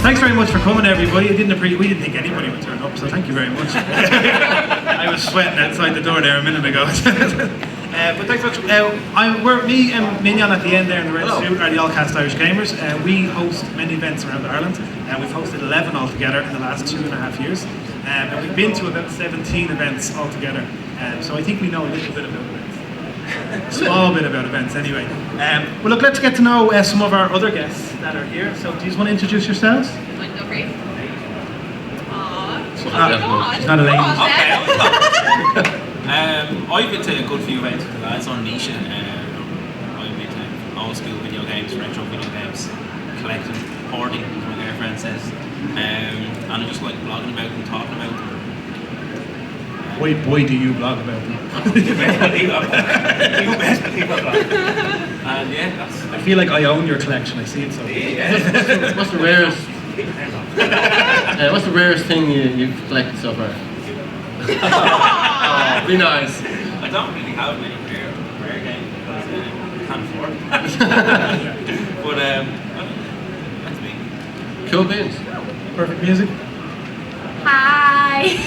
thanks very much for coming, everybody. We didn't think anybody would turn up, so thank you very much. I was sweating outside the door there a minute ago. But thanks much. We're me and Minyon at the end there in the red suit are the Allcast Irish Gamers. We host many events around Ireland. We've hosted 11 altogether in the last 2.5 years. And we've been to about 17 events altogether. So I think we know a little bit about events. A small bit about events anyway. Well look, let's get to know some of our other guests that are here. So do you just want to introduce yourselves? Want to go first? She's not a lady. Okay. I've been to a good few events with the lads on Nisha. I've been to old school video games, retro video games, collecting, hoarding, as my girlfriend says. And I just like blogging about them, talking about them. Boy, do you blog about them. You best believe I blog. And yeah, that's... I feel like I own your collection, I see it so. Yeah. What's the rarest? What's the rarest thing you've collected so far? Be nice. I don't really have many rare games because I can't afford them. But that's me. Cool beans. Perfect music. Hi.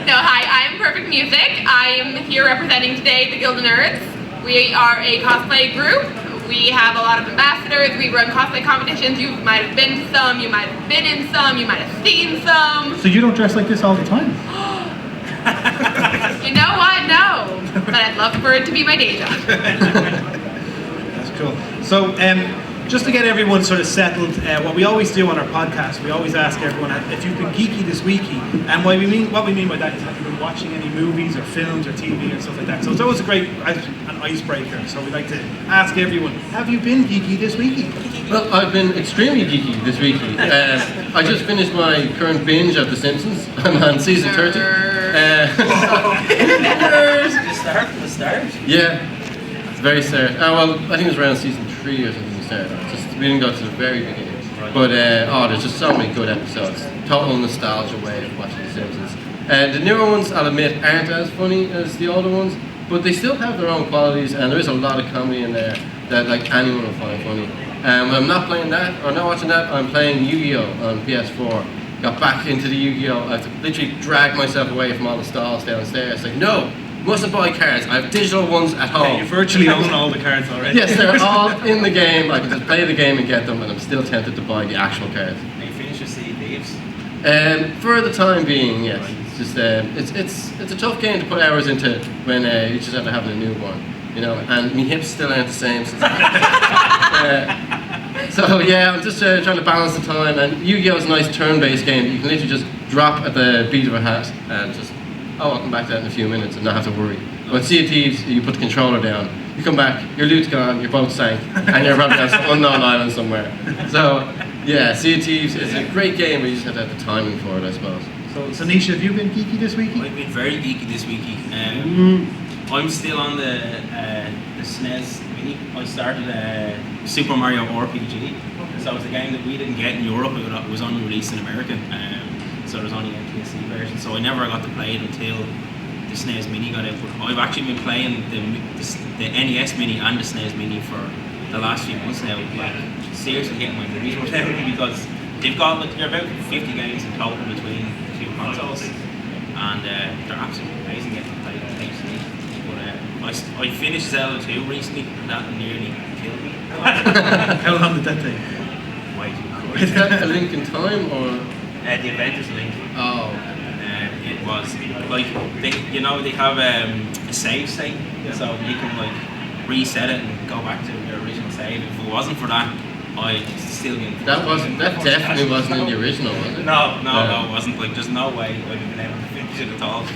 No, hi, I'm Perfect Music. I'm here representing today the Guild of Nerds. We are a cosplay group. We have a lot of ambassadors. We run cosplay competitions. You might have been to some, you might have been in some, you might have seen some. So you don't dress like this all the time? You know what? No. But I'd love for it to be my day job. That's cool. So, just to get everyone sort of settled, what we always do on our podcast, we always ask everyone if you've been geeky this weeky, and what we mean by that is have you been watching any movies or films or TV or stuff like that. So it's always a great an icebreaker. So we like to ask everyone, have you been geeky this weeky? Well, I've been extremely geeky this weekly. I just finished my current binge of The Simpsons. I'm on season 30. The start? Yeah, it's very sad. Well, I think it was around season 3 or something. We didn't go to the very beginning, but there's just so many good episodes. Total nostalgia way of watching The Simpsons. The newer ones, I'll admit, aren't as funny as the older ones, but they still have their own qualities, and there is a lot of comedy in there that like anyone will find funny. When I'm not playing that or not watching that, I'm playing Yu-Gi-Oh on PS4. Got back into the Yu-Gi-Oh. I have to literally drag myself away from all the stalls downstairs. Like, no. Mustn't buy cards. I have digital ones at home. Yeah, you virtually own all the cards already. Yes, they're all in the game. I can just play the game and get them, and I'm still tempted to buy the actual cards. Are you finished with Sea of Thieves? For the time being, yes. It's just it's a tough game to put hours into when you just have to have a newborn, you know. And my hips still aren't the same. So yeah, I'm just trying to balance the time. And Yu-Gi-Oh is a nice turn-based game. You can literally just drop at the beat of a hat and just. I'll come back to that in a few minutes and not have to worry. When Sea of Thieves, you put the controller down, you come back, your loot's gone, your boat sank, and you're probably on some unknown island somewhere. So, yeah, Sea of Thieves is a great game, but you just have to have the timing for it, I suppose. So Nisha, have you been geeky this week? I've been very geeky this weeky. I'm still on the SNES Mini. I started Super Mario RPG. So it's a game that we didn't get in Europe, it was only released in America. So there was only an NTSC version, so I never got to play it until the SNES Mini got out. But I've actually been playing the NES Mini and the SNES Mini for the last few months now. Like, seriously getting my movies worked out because they've got like, they're about 50 games in total between the two consoles, and they're absolutely amazing getting to play them HD. But I finished Zelda 2 recently, and that nearly killed me. How long did that take? Way too quick. Is that a link in time or? The Adventures Link. Oh. It was like they have a save state, so you can like reset it and go back to your original save. If it wasn't for that, I'd still be in. That definitely wasn't in the original, was it? No, it wasn't. Like, there's no way I'd have been able to finish it at all.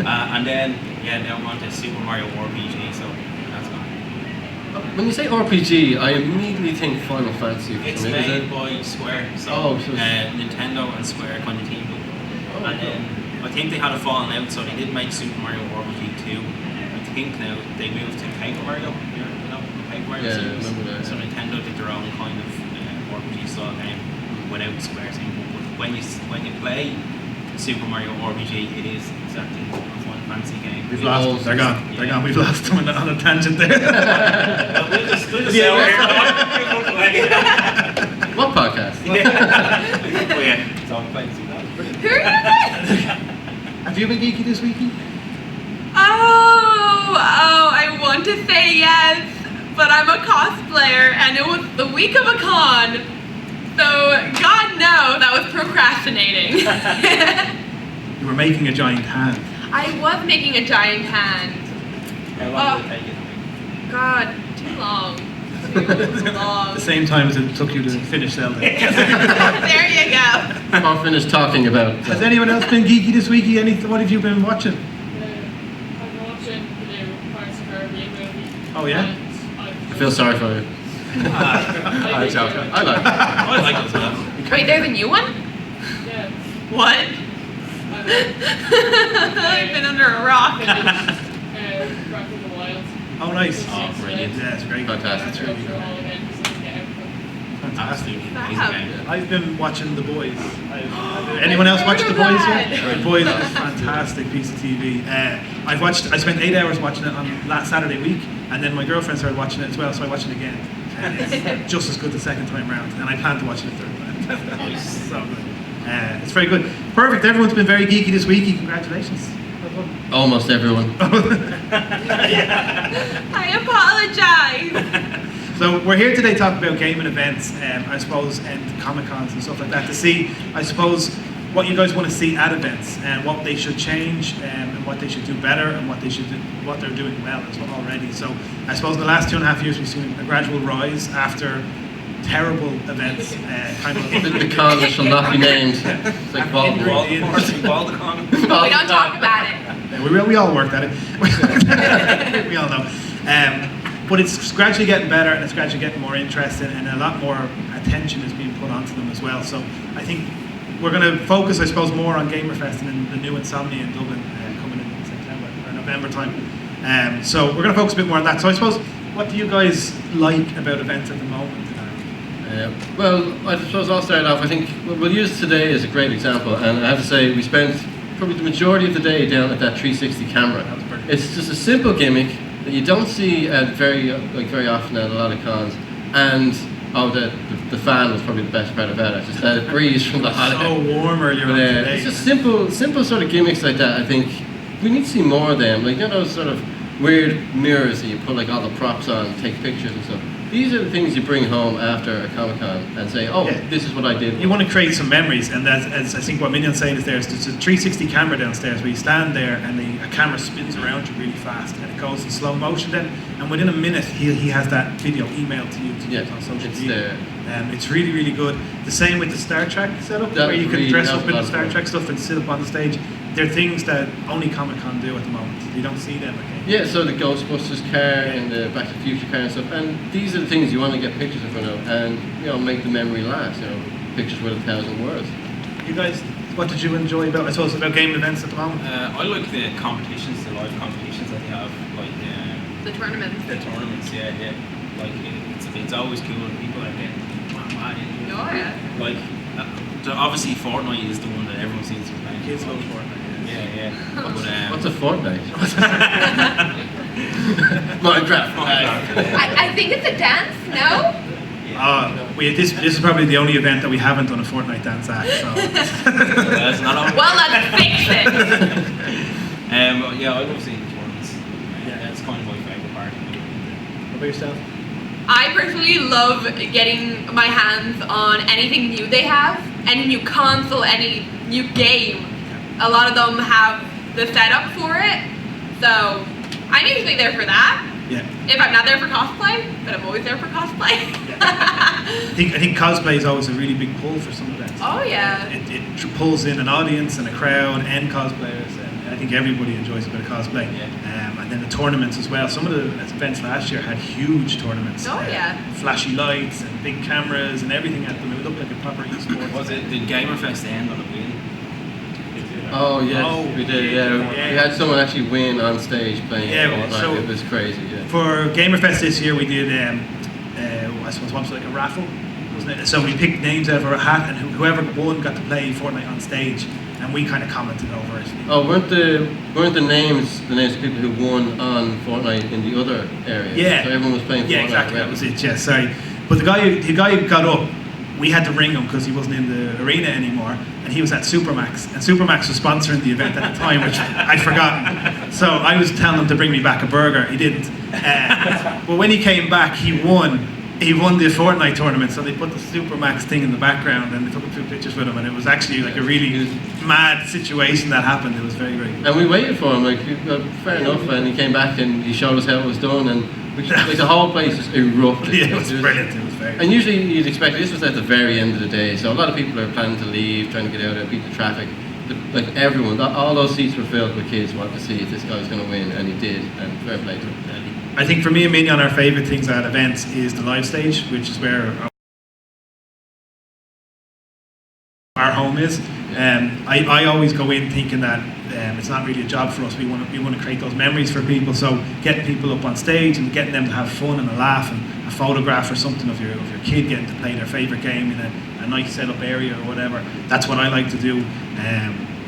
And then now I'm on to Super Mario RPG, so that's gone. When you say RPG, I immediately think Final Fantasy. It's made by Square, so Nintendo and Square kind of teamed up. And then I think they had a falling out, so they did make Super Mario RPG 2. I think now they moved to Paper Mario, Paper Mario series. So Nintendo did their own kind of RPG style game without Square team. But when you play Super Mario RPG, it is exactly a Final Fantasy game. We've lost them. They're gone. They're gone. We've lost them on a tangent there. We'll just What podcast? Oh yeah, so I'm playing some that. Who are you again? Have you been geeky this weekend? Oh, I want to say yes, but I'm a cosplayer and it was the week of a con. So, God no, that was procrastinating. You were making a giant hand. I was making a giant hand. How long did it take you? God, too long. Too long. The same time as it took you to finish Zelda. There you go. I'll finish talking about. Has anyone else been geeky this week? What have you been watching? I'm watching the new Pirates of the Caribbean movie. Oh, yeah? I feel sorry for you. I like it. I like it as well. Wait, there's a new one? Yeah. What? I've been under a rock. Breath of the Wild. Oh, nice. Oh, brilliant. Yeah, it's great. Fantastic. It's really good. Fantastic. Absolutely Wow. amazing game. I've been watching The Boys. Anyone else watch The Boys yet? that. The Boys is a fantastic piece of TV. I spent 8 hours watching it on last Saturday week, and then my girlfriend started watching it as well, so I watched it again. And it's just as good the second time round, and I plan to watch it a third time. Nice. So good. It's very good. Perfect. Everyone's been very geeky this week. Congratulations. Almost everyone. I apologize. So we're here today talking about gaming events, I suppose, and Comic-Cons and stuff like that, to see, I suppose, what you guys want to see at events and what they should change and what they should do better and what they're doing well as well already. So I suppose in the last 2.5 years we've seen a gradual rise after terrible events, kind of The con that shall not be named. It's like Voldemort. We don't talk about it. Yeah, we all worked at it. We all know. But it's gradually getting better and it's gradually getting more interesting and a lot more attention is being put onto them as well. So I think we're going to focus, I suppose, more on Gamerfest and the new Insomnia in Dublin coming in September or November time. So we're going to focus a bit more on that. So I suppose, what do you guys like about events at the moment? Well, I suppose I'll start off. I think we'll use today as a great example, and I have to say we spent probably the majority of the day down at that 360 camera. It's just a simple gimmick that you don't see very often at a lot of cons, and the fan was probably the best part about it. Just that it breeze from the hot So warm earlier on today. It's just simple sort of gimmicks like that. I think we need to see more of them. Like, you know, those sort of weird mirrors that you put like all the props on, take pictures and stuff. These are the things you bring home after a Comic-Con and say, oh, Yeah. this is what I did. You want to create some memories, and that's, as I think what Minyon's saying is there's a 360 camera downstairs where you stand there and a camera spins around you really fast and it goes in slow motion then, and within a minute he has that video emailed to you to use on social it's media. there. It's really, really good. The same with the Star Trek setup, That where you can really dress helped up in a the lot Star of Trek stuff and sit up on the stage. They're things that only Comic-Con do at the moment. You don't see them again. Yeah, so the Ghostbusters car and the Back to the Future car and stuff, and these are the things you want to get pictures in front of, and make the memory last. Pictures worth 1,000 words. You guys, what did you enjoy about gaming events at the moment? I like the competitions, the live competitions that they have, like The tournament. the tournaments. Yeah. Like it's always cool when people are getting mad into it. Oh, yeah. Like obviously Fortnite is the one that everyone seems to be playing. Kids love Fortnite. Yeah. But, What's a Fortnite? Minecraft. I think it's a dance, no? This is probably the only event that we haven't done a Fortnite dance at. So. That's not all. Well, let's fix it. But yeah, I love seeing the tournaments. Yeah, that's kind of my favourite part. What about yourself? I personally love getting my hands on anything new they have, any new console, any new game. A lot of them have the setup for it, so I'm usually there for that. Yeah. If I'm not there for cosplay, but I'm always there for cosplay. I think cosplay is always a really big pull for some events. Oh yeah. It pulls in an audience and a crowd and cosplayers, and I think everybody enjoys a bit of cosplay. Yeah. And then the tournaments as well. Some of the events last year had huge tournaments. Oh, yeah. Flashy lights and big cameras and everything at them. It looked like a proper esports. Was it? Did Gamerfest end on a win? Oh yes, Oh, we did. Yeah. yeah. We had someone actually win on stage playing Yeah, Fortnite. so- It was crazy. Yeah. For Gamerfest this year, we did, I suppose, once like a raffle, wasn't it? So we picked names out of a hat, and whoever won got to play Fortnite on stage, and we kind of commented over it. Oh, weren't the names of people who won on Fortnite in the other area? Yeah. So everyone was playing Fortnite. Yeah, exactly. That already. was it. Yeah, sorry. But the guy who got up we had to ring him because he wasn't in the arena anymore, and he was at Supermax, and Supermax was sponsoring the event at the time, which I'd forgotten. So I was telling him to bring me back a burger. He didn't. But when he came back, he won. He won the Fortnite tournament, so they put the Supermax thing in the background and they took a few pictures with him, and it was actually like a really mad situation that happened. It was very, very good. And we waited for him, like, fair enough, and he came back and he showed us how it was done, and like the whole place just erupted. Yeah, it was brilliant. It was very. And usually you'd expect, this was at the very end of the day, so a lot of people are planning to leave, trying to get out there, beat the traffic. Like everyone, all those seats were filled with kids wanting to see if this guy was going to win, and he did, and fair play to him. I think for me and Minyon, our favourite things at events is the live stage, which is where our home is. I always go in thinking that it's not really a job for us. We want to create those memories for people. So getting people up on stage and getting them to have fun and a laugh, and a photograph or something of your kid getting to play their favourite game in a nice set up area or whatever. That's what I like to do.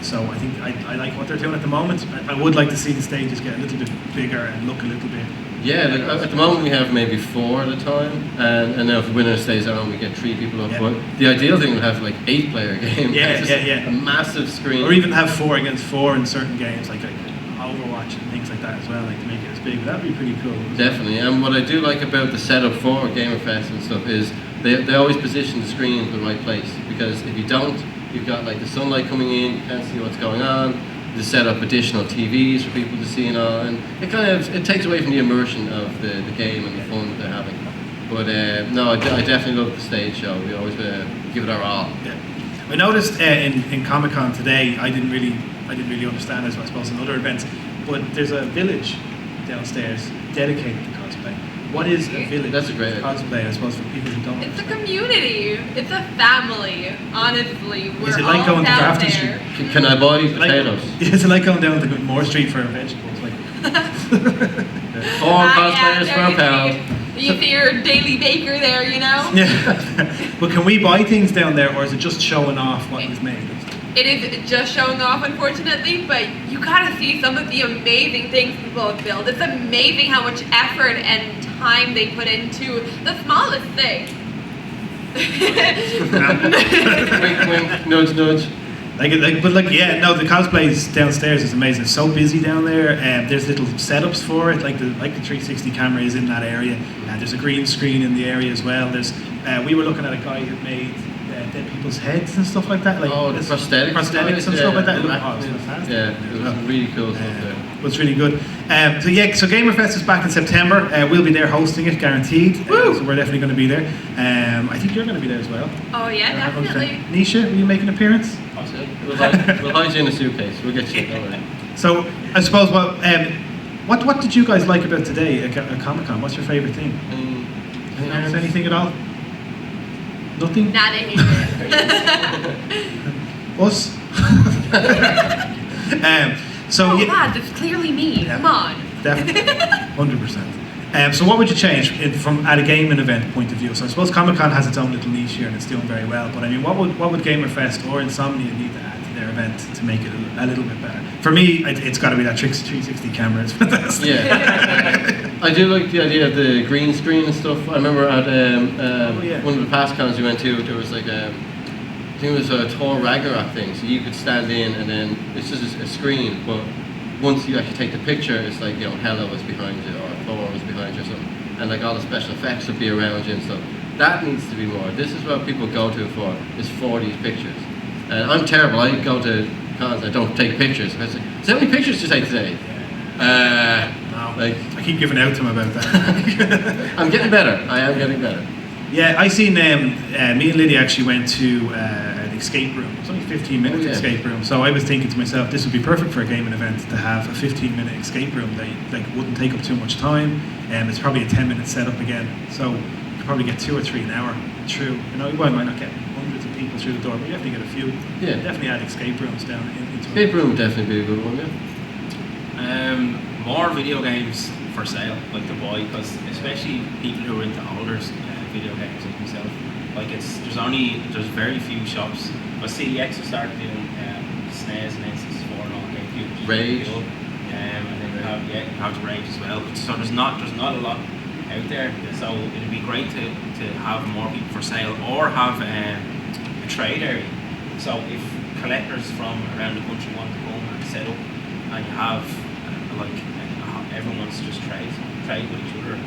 So I think I like what they're doing at the moment. I would like to see the stages get a little bit bigger and look a little bit. Yeah, like at the moment we have maybe 4 at a time, and now if the winner stays on, we get 3 people up. Yeah. But the ideal thing would have like 8-player game. Yeah. A massive screen. Or even have 4 against 4 in certain games, like Overwatch and things like that as well, like to make it as big. That'd be pretty cool. Definitely, and what I do like about the setup for GamerFest and stuff is they always position the screen in the right place, because if you don't, you've got like the sunlight coming in, you can't see what's going on. To set up additional TVs for people to see and all, and it takes away from the immersion of the game and the fun that they're having. But no, I definitely love the stage show. We always give it our all. Yeah. I noticed in Comic-Con today, I didn't really understand as I suppose in other events, but there's a village downstairs dedicated to cosplay. What is a village? That's a great idea. Cosplay, I suppose, for people who don't. It's a community. It's a family. Honestly, we're Is it like all going to down Grafton there. Street? Can I buy these potatoes? Is it like going down to Moore Street for vegetables? Like. 4 cosplayers for a pound. You see your daily baker there, you know? Yeah. But can we buy things down there, or is it just showing off what was made? It is just showing off, unfortunately, but you gotta see some of the amazing things people have built. It's amazing how much effort and time they put into the smallest thing. Wink, wink, nudge, nudge. The cosplays downstairs is amazing. It's so busy down there. There's little setups for it, like the 360 camera is in that area. There's a green screen in the area as well. There's we were looking at a guy who made dead people's heads and stuff like that. Like the prosthetics and stuff like that. Yeah, It's fantastic. yeah, it was really cool stuff there. It was really good. So GamerFest is back in September. We'll be there hosting it, guaranteed. So we're definitely going to be there. I think you're going to be there as well. Oh yeah, definitely. Nisha, will you make an appearance? We'll hide you in a suitcase. We'll get you. Don't worry. So I suppose what did you guys like about today at Comic-Con? What's your favourite thing? Anything at all? Nothing? Not a hater. Us? Lads, it's clearly me. Yeah. Come on. Definitely, 100%. So what would you change from at a gaming event point of view? So I suppose Comic-Con has its own little niche here and it's doing very well. But I mean, what would GamerFest or Insomnia need to add to their event to make it a little bit better? For me, it's got to be that 360 camera. It's fantastic. Yeah, I do like the idea of the green screen and stuff. I remember at one of the past cons we went to, there was like I think it was a Thor Ragnarok thing. So you could stand in and then it's just a screen, but once you actually take the picture, it's like, Hela was behind you or Thor was behind you or something. And like all the special effects would be around you and stuff. That needs to be more. This is what people go to for these pictures. And I'm terrible. I go to cons, I don't take pictures. I say, so how many pictures did you take today? I keep giving out to him about that. I'm getting better. I am getting better. Yeah, I seen me and Lydia actually went to an escape room. It was only 15-minute escape room. So I was thinking to myself, this would be perfect for a gaming event to have a 15-minute escape room that wouldn't take up too much time. And it's probably a 10-minute setup again. So you could probably get 2 or 3 an hour through. You might not get hundreds of people through the door, but you have to get a few. Yeah. Definitely add escape rooms down into escape room would definitely be a good one, yeah. More video games for sale, like to buy, because especially people who are into older video games like myself, like there's very few shops. But CDX will start doing SNES and N64 and all GameCube. Rage. And then you have the Rage as well. So there's not a lot out there. So it'd be great to have more people for sale or have a trade area. So if collectors from around the country want to come and set up, and you have everyone wants to just trade with each other.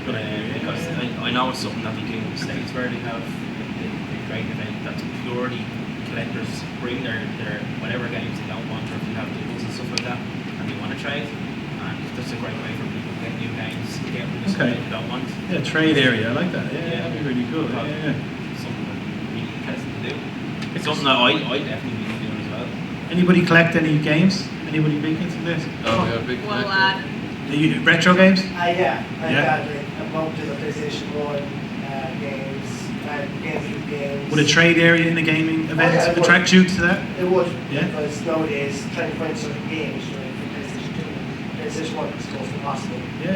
Because I know it's something that they do in the States where they have they create an event that's purely collectors bring their whatever games they don't want, or if they have deals and stuff like that, and they want to trade. And that's a great way for people to get new games, get rid of stuff they don't want. Yeah, trade area, I like that. Yeah, that'd be really good. Yeah. Something that really interesting to do. It's something that I definitely be doing as well. Anybody collect any games? Anybody big into this? Oh, yeah, big Well, collector. You do retro games? Yeah, I Yeah. got like a bunch of the PlayStation 1 games, GameCube games. Would a trade area in the gaming event yeah, it would. attract you to that? It would, Yeah. because nowadays trying to find certain games, like for PlayStation 2, PlayStation 1 is close to impossible. Yeah. I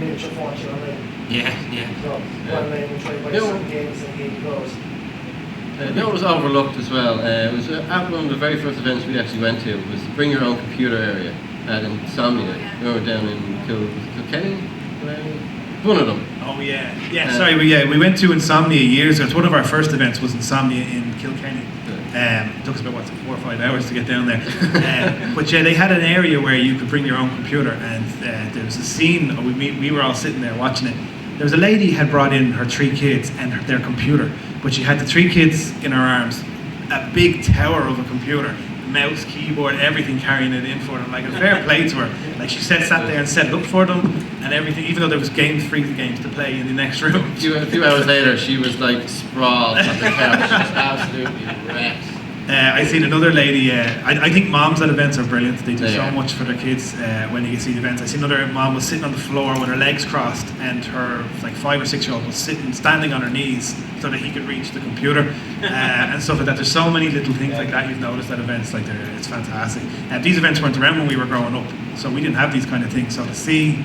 mean, it's your phone, you're online. Yeah. So, online, we try to find Yeah. certain games and game goes. You know what was overlooked as well? It was at one of the very first events we actually went to. Was the Bring Your Own Computer area at Insomnia. We were down in Kilkenny? One of them. Oh yeah. Yeah, sorry, we went to Insomnia years ago. It's one of our first events was Insomnia in Kilkenny. It took us about 4 or 5 hours to get down there. But yeah, they had an area where you could bring your own computer, and there was a scene, we were all sitting there watching it. There was a lady had brought in her 3 kids and their computer, but she had the 3 kids in her arms, a big tower of a computer, mouse, keyboard, everything, carrying it in for them. Like, a fair play to her. Like, she sat there and set it up for them and everything, even though there was free games to play in the next room. A few hours later, she was like sprawled on the couch, just absolutely wrecked. I seen another lady. I think moms at events are brilliant. They do They so are. much for their kids when you see the events. I seen another mom was sitting on the floor with her legs crossed, and her 5 or 6 year old was standing on her knees so that he could reach the computer and stuff like that. There's so many little things like that you've noticed at events. Like, it's fantastic. These events weren't around when we were growing up, so we didn't have these kind of things. So to see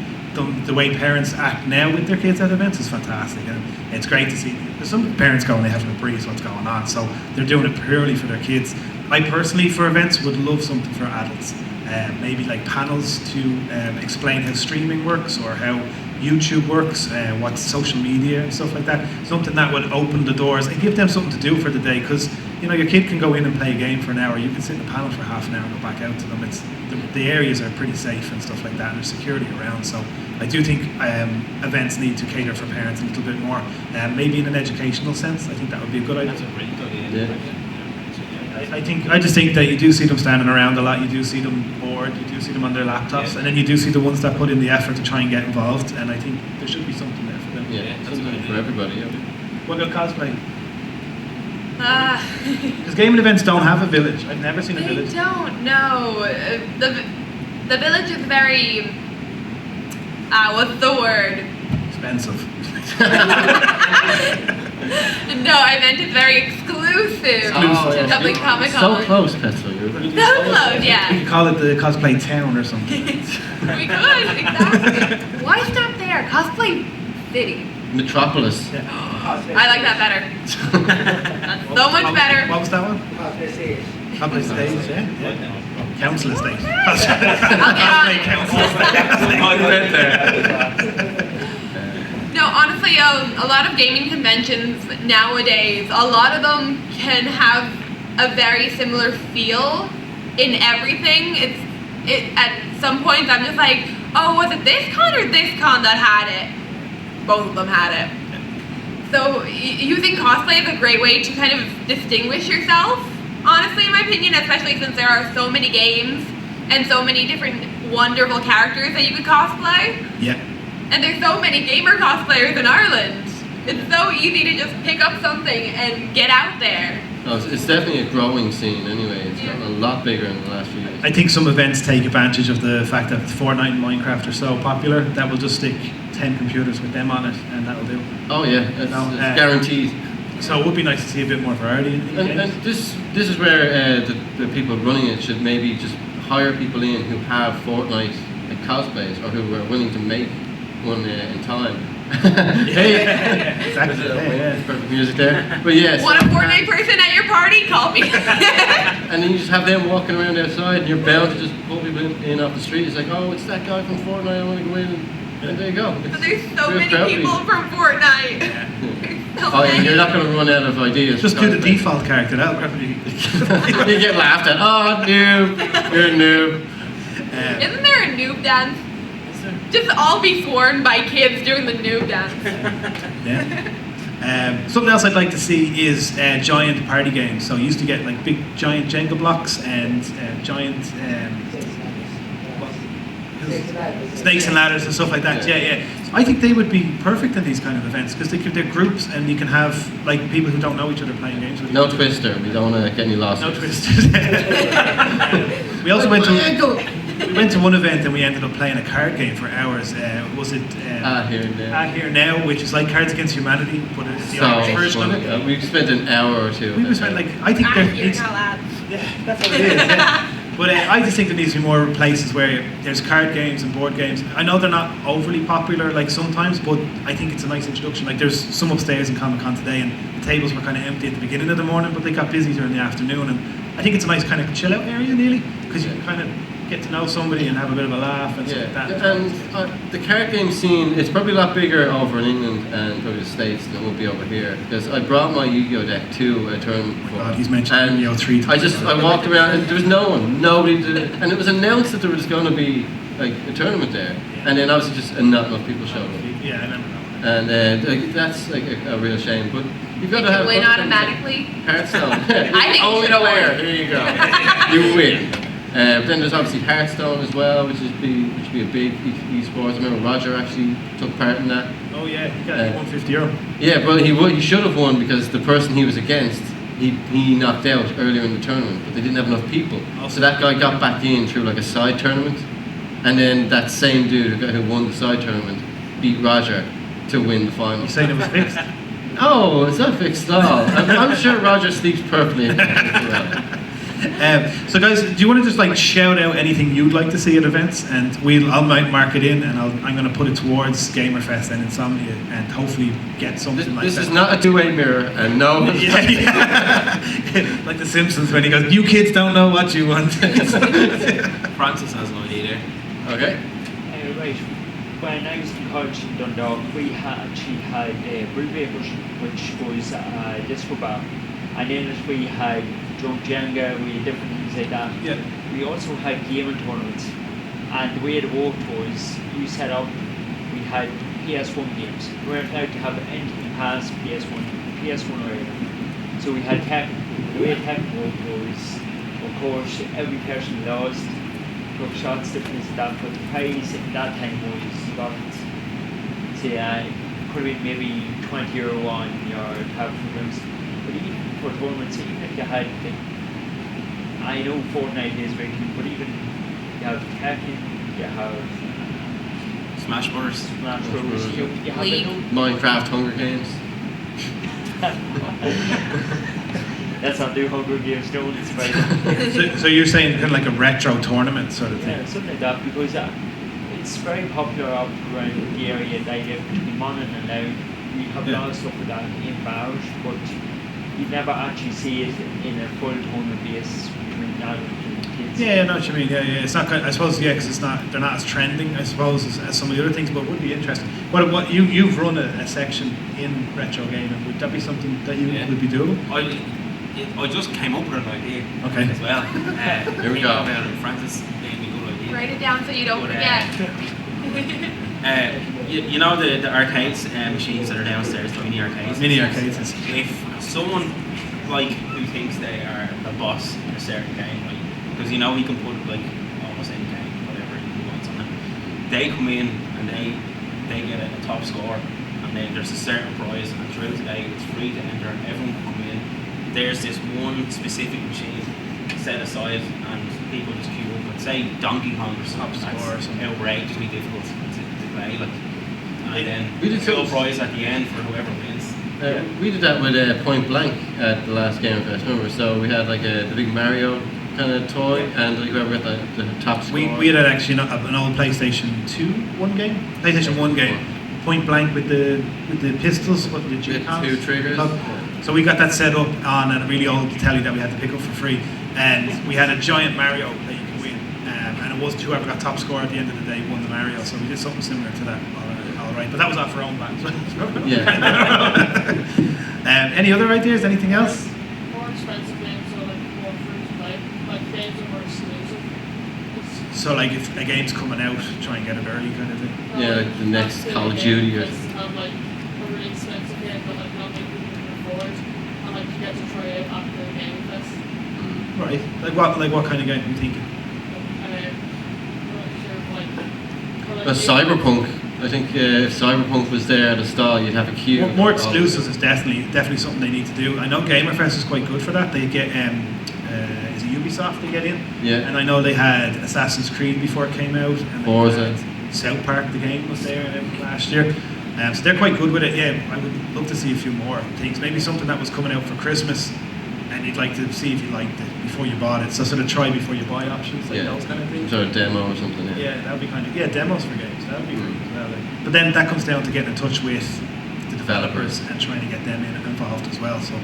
the way parents act now with their kids at events is fantastic, and it's great to see. There's some parents go and they have a breeze what's going on, so they're doing it purely for their kids. I personally, for events, would love something for adults, maybe like panels to explain how streaming works or how YouTube works, what's social media and stuff like that. Something that would open the doors and give them something to do for the day, because your kid can go in and play a game for an hour. You can sit in a panel for half an hour and go back out to them. The areas are pretty safe and stuff like that, and there's security around. So I do think events need to cater for parents a little bit more, maybe in an educational sense. I think that would be a good idea. That's a really good idea. I just think that you do see them standing around a lot. You do see them bored. You do see them on their laptops, and then you do see the ones that put in the effort to try and get involved. And I think there should be something there for them. Yeah, that's something good for idea. everybody. Yeah. What about cosplay? Because gaming events don't have a village. I've never seen a They village. don't know. The village is very. What's the word? Expensive. No, I meant it's very exclusive Oh, to yeah. Dublin Comic So Con. close, Petso. You're So close, We yeah. could call it the cosplay town or something. We could, exactly. Why stop there? Cosplay City. Metropolis. I like that better. That's so much better. What was that one? Cosplay stage. Cosplay stage, yeah. Council estate. Cosplay council No, honestly, a lot of gaming conventions nowadays, a lot of them can have a very similar feel in everything. At some points, I'm just like, oh, was it this con or this con that had it? Both of them had it. So using cosplay is a great way to kind of distinguish yourself, honestly, in my opinion, especially since there are so many games and so many different wonderful characters that you could cosplay. Yeah. And there's so many gamer cosplayers in Ireland. It's so easy to just pick up something and get out there. No, it's definitely a growing scene anyway. It's gotten a lot bigger in the last few years. I think some events take advantage of the fact that Fortnite and Minecraft are so popular that we'll just stick 10 computers with them on it, and that'll do. Oh yeah, it's guaranteed. So it would be nice to see a bit more variety in And games. this is where the people running it should maybe just hire people in who have Fortnite cosplays or who are willing to make one in time. Hey, Exactly. Yeah. perfect music there. But yes, Want a Fortnite person at your party? Call me. and then you just have them walking around outside, and you're bound to just pull people in off the street. It's like, oh, it's that guy from Fortnite. I want to go in and And there you go. But there's so Real many crowd people please. from Fortnite. Yeah. So Oh, yeah, many. you're not going to run out of ideas. Just for do the cosplay. default character. That'll probably. You get laughed at. Oh, noob. You're a noob. Isn't there a noob dance? Just all be sworn by kids doing the noob dance. Yeah. Something else I'd like to see is giant party games. So you used to get like big giant Jenga blocks and giant snakes and ladders and stuff like that. Yeah. So I think they would be perfect in these kind of events because they're groups and you can have like people who don't know each other playing games with each No other. Twister. We don't want to get any losses. No twisters. We also went to one event and we ended up playing a card game for hours. Was it Here and there. Here Now, which is like Cards Against Humanity, but it's the So Irish version of funny. it. We spent an hour or two. We spent like I think Here it's now, lads. yeah, that's what it is. Yeah. But I just think there needs to be more places where there's card games and board games. I know they're not overly popular like sometimes, but I think it's a nice introduction. Like there's some upstairs in Comic Con today, and the tables were kind of empty at the beginning of the morning, but they got busy during the afternoon. And I think it's a nice kind of chill out area, really, because you can kind of get to know somebody and have a bit of a laugh and stuff like that. And the card game scene, it's probably a lot bigger over in England and probably the States than it would be over here. Because I brought my Yu-Gi-Oh deck to a tournament before. God, he's mentioned and Yu-Gi-Oh 3 times. I walked around and there was no one, nobody did it. And it was announced that there was going to be like a tournament there. And then obviously just not enough people showed up. Yeah, I remember that. And that's like a real shame. But you've got to have Win other things automatically. like Hearthstone. I think you only should have player. won. Here you go. You win. But then there's obviously Hearthstone as well, which would be a big esports. I remember Roger actually took part in that. Oh yeah, he got €150. Yeah, but he should have won because the person he was against, he knocked out earlier in the tournament, but they didn't have enough people. So that guy got back in through like a side tournament, and then that same dude who won the side tournament beat Roger to win the final. You saying it was fixed? Oh, it's not fixed at all. I'm sure Roger sleeps perfectly. So guys, do you want to just like shout out anything you'd like to see at events, and I'll mark it in, and I'm going to put it towards Gamerfest and Insomnia, and hopefully get something like This that. is not a two-way mirror, and no. Yeah. Like the Simpsons when he goes, "You kids don't know what you want." Francis has an idea there. Okay. Right, when I was in college in Dundalk, we actually had Brew Bakers, which was a disco bar, and in it we had drunk Jenga, we had different things like that. Yeah. We also had gaming tournaments, and the way it worked was you set up, we had PS1 games. We weren't allowed to have anything past PS1 or anything. So we had Tekken. The way Tekken worked was, of course, every person lost, took shots, different things like that, but the prize at that time was you got, say, could have been maybe €20 on your tab for games. But even for tournaments, even if you had, I know Fortnite is very good, but even you have Tekken, you have Smash Bros. Smash Bros. You have League. Minecraft, Hunger Games. Let's not do Hunger Games, don't it's right. So you're saying kind of like a retro tournament sort of thing? Yeah, something like that, because it's very popular up around the area that I live between Monaghan and Louth. We have a lot of stuff like that in bars, but you never actually see it in a full tournament base between adults and kids. Yeah, I know what you mean. Yeah. It's not. I suppose because they're not as trending. I suppose as some of the other things, but it would be interesting. What you've run a section in retro gaming? Would that be something that you would be doable? I just came up with an idea as well. Here we go. Francis gave me a good idea. Write it down so you don't forget. You know the arcades machines that are downstairs, the mini arcades? Mini arcades. If someone like who thinks they are the boss in a certain game, like, because you know he can put like almost any game, whatever he wants on it, they come in and they get a top score, and then there's a certain prize, and throughout the day it's free to enter, everyone can come in. There's this one specific machine set aside, and people just queue up and say Donkey Kong or something that's outrageously difficult to play, like, and then We did a cool some- prize at the end for whoever wins. We did that with Point Blank at the last Game Fest, remember? So we had like the big Mario kind of toy, and like, whoever got the top score. We had actually an old PlayStation 2 PlayStation 1 game, Point Blank with the pistols, what did you call it? 2 triggers. So we got that set up on a really old telly that we had to pick up for free, and we had a giant Mario that you could win, and and it was whoever got top score at the end of the day won the Mario. So we did something similar to that. All right, but that was off our own back. Yeah. Any other ideas? Anything else? More expensive games, so like more free to play. Like games are more exclusive. So like if a game's coming out, try and get it early kind of thing. Yeah, like the next Call of Duty or something. Have like a really expensive game that like not many people can afford, and like you get to try it after the game fest. Right. Like what kind of game are you thinking? Cyberpunk. I think if Cyberpunk was there at the stall, you'd have a queue. More exclusives is definitely something they need to do. I know Gamerfest is quite good for that. They get is it Ubisoft they get in? Yeah. And I know they had Assassin's Creed before it came out, and Forza. South Park the game was there last year. So they're quite good with it. Yeah, I would love to see a few more things. Maybe something that was coming out for Christmas, and you'd like to see if you liked it before you bought it. So sort of try before you buy options, like those kind of things. Some sort of demo or something. Yeah, that would be kind of demos for games. That would be great as well. But then that comes down to getting in touch with the developers and trying to get them involved as well. So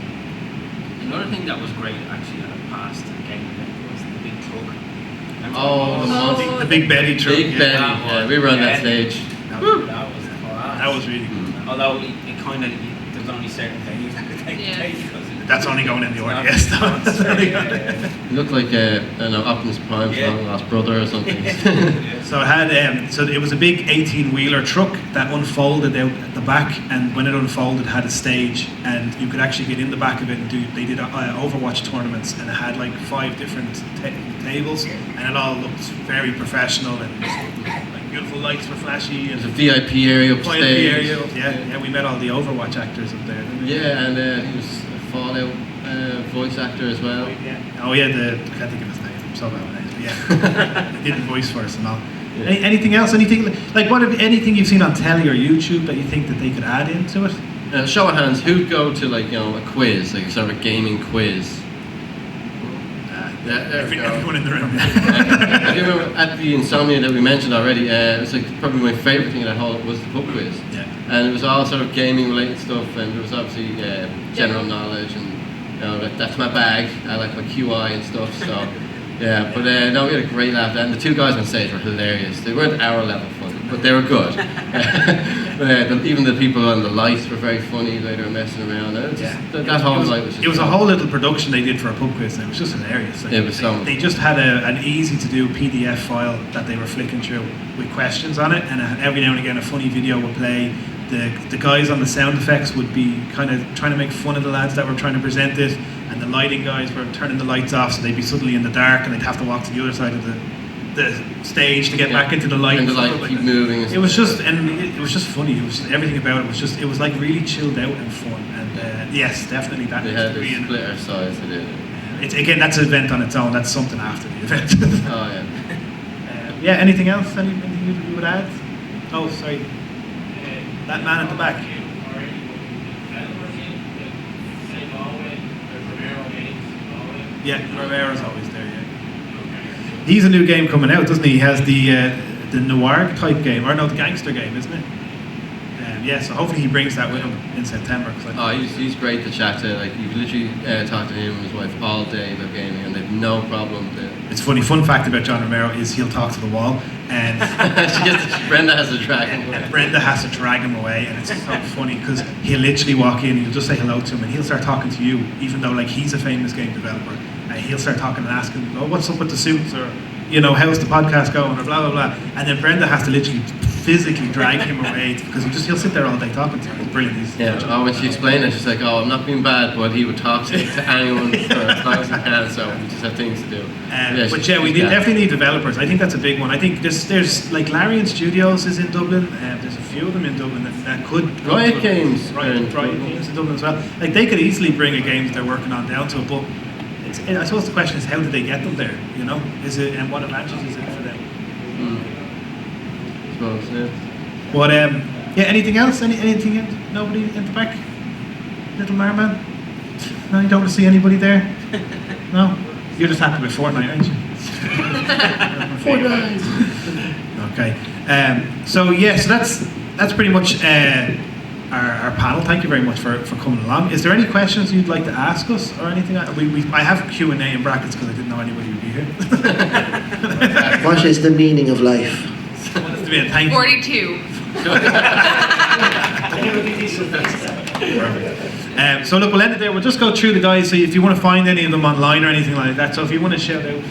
Another thing that was great actually at a past game event was the big truck. the Big Betty truck. Big Betty. Yeah, we were on that stage. That was class. That was really good. Although it kind of, there's only certain venues that could take place because That's only going in the RDS though. It looked like Optimus Prime's long lost brother or something. So it had so it was a big 18-wheeler truck that unfolded out at the back, and when it unfolded, it had a stage, and you could actually get in the back of it and they did Overwatch tournaments, and it had like 5 different tables, and it all looked very professional, and like beautiful lights were flashy. And There's a VIP area upstage. Yeah, we met all the Overwatch actors up there, didn't we? Yeah, and he was a Fallout voice actor as well. Oh yeah, I can't think of his name. I'm so bad with names. But yeah, he did the voice for us and all. Yeah. Anything else? Anything anything you've seen on telly or YouTube that you think that they could add into it? Show of hands, who'd go to a quiz, like sort of a gaming quiz? There we go. Everyone in the room. I do remember at the Insomnia that we mentioned already, it was like probably my favourite thing of that whole was the pub quiz. Yeah. And it was all sort of gaming related stuff, and there was obviously general knowledge, and that's my bag. I like my QI and stuff. So yeah, but no, we had a great laugh. And the 2 guys on stage were hilarious. They weren't our level funny, but they were good. But even the people on the lights were very funny. They were messing around. That whole night was just. It was a whole little production they did for a pub quiz, and it was just hilarious. It was so. They just had an easy to do PDF file that they were flicking through with questions on it, and every now and again a funny video would play. The guys on the sound effects would be kind of trying to make fun of the lads that were trying to present it, and the lighting guys were turning the lights off, so they'd be suddenly in the dark, and they'd have to walk to the other side of the stage to get back into the light. And the light keep moving. It was just funny. It was just, everything about it was like really chilled out and fun. And yes, definitely that. They had a splitter size. They did. It's again, that's an event on its own. That's something after the event. Oh yeah. Anything else? Anything you would add? Oh, sorry. That man at the back. Yeah, Romero's always there. Yeah. He's a new game coming out, doesn't he? He has the noir type game, or no, the gangster game, isn't it? Yeah, so hopefully he brings that with him in September. He's great to chat to. Like you literally talk to him and his wife all day about gaming, and they've no problem. It's funny. Fun fact about John Romero is he'll talk to the wall, and Brenda has to drag him away. Brenda has to drag him away, and it's so funny because he'll literally walk in, you'll just say hello to him, and he'll start talking to you, even though like he's a famous game developer, and he'll start talking and asking, "Oh, what's up with the suits?" or how's the podcast going, or blah blah blah, and then Brenda has to literally physically drag him away because he'll sit there all day talking to him. It's brilliant. When she explained it, she's like, "Oh, I'm not being bad, but he would talk to anyone for as long as he can, so we just have things to do." We definitely need developers. I think that's a big one. I think there's like Larian Studios is in Dublin. There's a few of them in Dublin that could. Riot Games. Riot Games in Dublin as well. Like they could easily bring a game that they're working on down to it, but I suppose the question is how did they get them there? Is it and what advantages is it for them? I suppose, yeah. But anything else? Anything? Nobody in the back? Little Marman? No, you don't want to see anybody there? No? You're just happy with Fortnite, aren't you? Fortnite! Okay. So that's pretty much our panel. Thank you very much for coming along. Is there any questions you'd like to ask us or anything? I have Q&A in brackets because I didn't know anybody would be here. What is the meaning of life? Thank you. 42. So look, we'll end it there. We'll just go through the guys. So if you want to find any of them online or anything like that, so if you want to shout out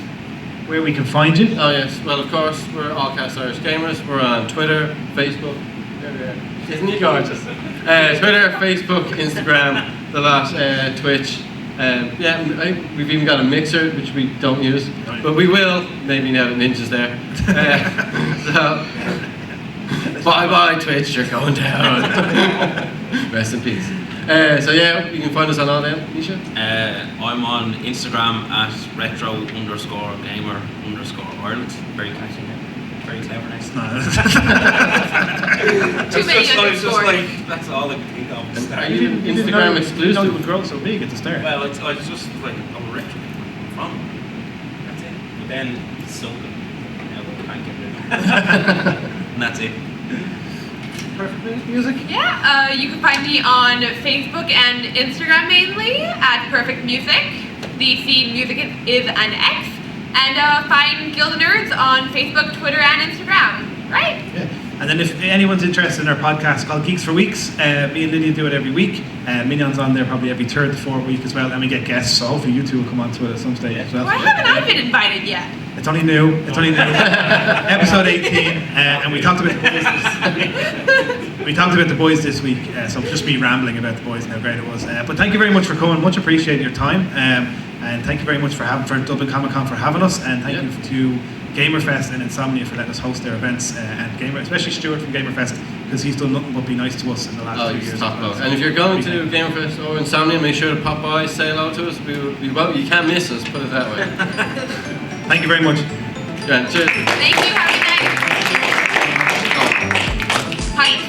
where we can find you. Oh yes, well of course we're Allcast Irish Gamers. We're on Twitter, Facebook. There we are. Isn't he gorgeous? Twitter, Facebook, Instagram, the lot, Twitch. We've even got a mixer which we don't use, but we will maybe now that Ninja's there. So bye Twitch, you're going down. Rest in peace. So yeah, you can find us on all them, Nisha. I'm on Instagram at retro_gamer_Ireland. Very catchy name. Very clever name. Too many underscores. That's all I can think of. at the start. Are you Instagram You exclusive? know it would grow so big at the start. Well, it's just like I'm a retro gamer. I'm from. That's it. But then it's so good. Now we can't get rid of it. And that's it. Perfect music. Yeah, you can find me on Facebook and Instagram mainly at Perfect Music. The C music is an X. And find Guild of Nerds on Facebook, Twitter, and Instagram. Right? Yeah. And then if anyone's interested in our podcast called Geeks for Weeks, me and Lydia do it every week. Minyon's on there probably every third to fourth week as well. And we get guests, so hopefully you two will come on to it at some stage as well. Why haven't I been invited yet? It's only new. Episode 18, and we talked about the boys. We talked about the boys this week, so just me rambling about the boys and how great it was. But thank you very much for coming. Much appreciate your time, and thank you very much for Dublin Comic Con for having us, and thank you to Gamerfest and Insomnia for letting us host their events, and especially Stuart from Gamerfest, because he's done nothing but be nice to us in the last 2 years. Top dog. And if you're going to Gamerfest or Insomnia, make sure to pop by, say hello to us. You can't miss us, put it that way. Thank you very much. Yeah, cheers. Thank you. Have a good night. Pint.